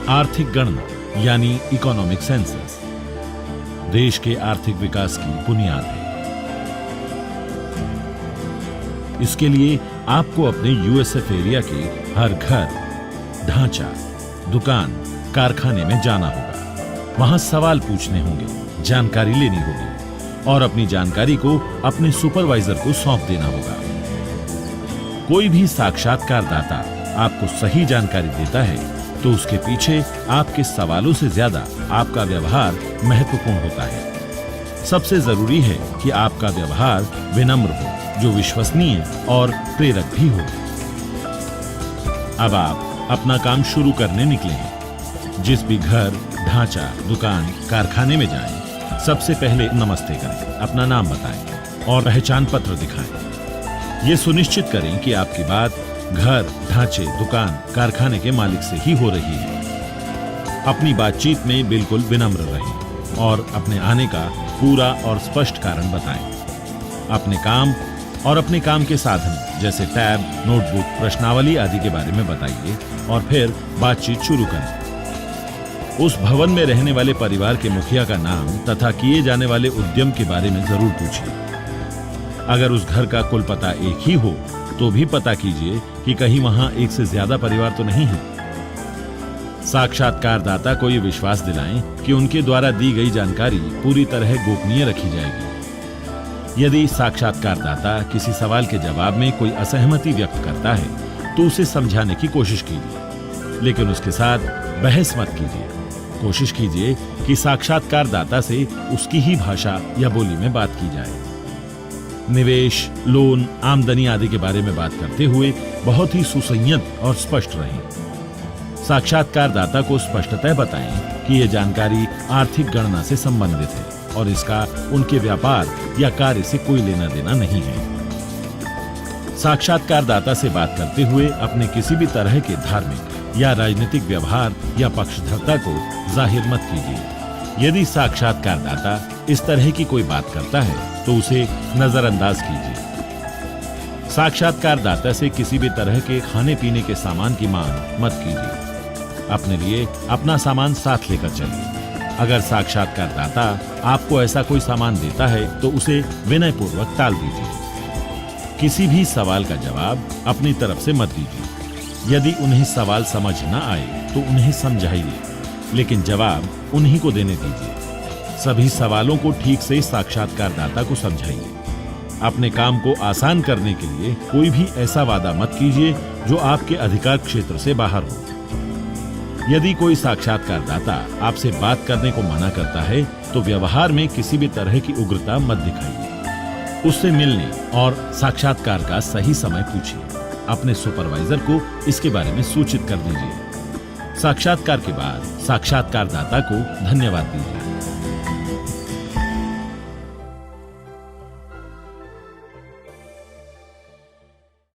आर्थिक गणना यानी इकोनॉमिक सेंसस देश के आर्थिक विकास की बुनियाद है। इसके लिए आपको अपने यूएसएफ एरिया के हर घर, ढांचा, दुकान, कारखाने में जाना होगा। वहां सवाल पूछने होंगे, जानकारी लेनी होगी और अपनी जानकारी को अपने सुपरवाइजर को सौंप देना होगा। कोई भी साक्षात्कारदाता आपको सही जानकारी देता है तो उसके पीछे आपके सवालों से ज्यादा आपका व्यवहार महत्वपूर्ण होता है। सबसे जरूरी है कि आपका व्यवहार विनम्र हो, जो विश्वसनीय और प्रेरक भी हो। अब आप अपना काम शुरू करने निकले हैं। जिस भी घर, ढांचा, दुकान, कारखाने में जाएं, सबसे पहले नमस्ते करें, अपना नाम बताएं और पहचान पत्र दिखाएं। ये सुनिश्चित करें कि आपकी बात घर, ढांचे, दुकान, कारखाने के मालिक से ही हो रही है। अपनी बातचीत में बिल्कुल विनम्र रहें और अपने आने का पूरा और स्पष्ट कारण बताएं। अपने काम और अपने काम के साधन जैसे टैब, नोटबुक, प्रश्नावली आदि के बारे में बताइए और फिर बातचीत शुरू करें। उस भवन में रहने वाले परिवार के मुखिया का नाम तथा किए जाने वाले उद्यम के बारे में जरूर पूछिए। अगर उस घर का कुल पता एक ही हो तो भी पता कीजिए कि कहीं वहां एक से ज्यादा परिवार तो नहीं है। साक्षात्कारदाता को यह विश्वास दिलाएं कि उनके द्वारा दी गई जानकारी पूरी तरह गोपनीय रखी जाएगी। यदि साक्षात्कारदाता किसी सवाल के जवाब में कोई असहमति व्यक्त करता है तो उसे समझाने की कोशिश कीजिए, लेकिन उसके साथ बहस मत कीजिए। कोशिश कीजिए कि साक्षात्कारदाता से उसकी ही भाषा या बोली में बात की जाए। निवेश, लोन, आमदनी आदि के बारे में बात करते हुए बहुत ही सुसंयत और स्पष्ट रहें। साक्षात्कारदाता को स्पष्टतः बताएं कि यह जानकारी आर्थिक गणना से संबंधित है और इसका उनके व्यापार या कार्य से कोई लेना देना नहीं है। साक्षात्कारदाता से बात करते हुए अपने किसी भी तरह के धार्मिक या राजनीतिक व्यवहार या पक्षधरता को जाहिर मत कीजिए। यदि साक्षात्कारदाता इस तरह की कोई बात करता है तो उसे नजरअंदाज कीजिए। साक्षात्कारदाता से किसी भी तरह के खाने पीने के सामान की मांग मत कीजिए। अपने लिए अपना सामान साथ लेकर चलिए। अगर साक्षात्कारदाता आपको ऐसा कोई सामान देता है तो उसे विनयपूर्वक टाल दीजिए। किसी भी सवाल का जवाब अपनी तरफ से मत दीजिए। यदि उन्हें सवाल समझ न आए तो उन्हें समझाइए, लेकिन जवाब उन्हीं को देने दीजिए। सभी सवालों को ठीक से साक्षात्कारदाता को समझाइए। अपने काम को आसान करने के लिए कोई भी ऐसा वादा मत कीजिए जो आपके अधिकार क्षेत्र से बाहर हो। यदि कोई साक्षात्कारदाता आपसे बात करने को मना करता है तो व्यवहार में किसी भी तरह की उग्रता मत दिखाइए। उससे मिलने और साक्षात्कार का सही समय पूछिए। अपने सुपरवाइजर को इसके बारे में सूचित कर दीजिए। साक्षात्कार के बाद साक्षात्कारदाता को धन्यवाद दीजिए।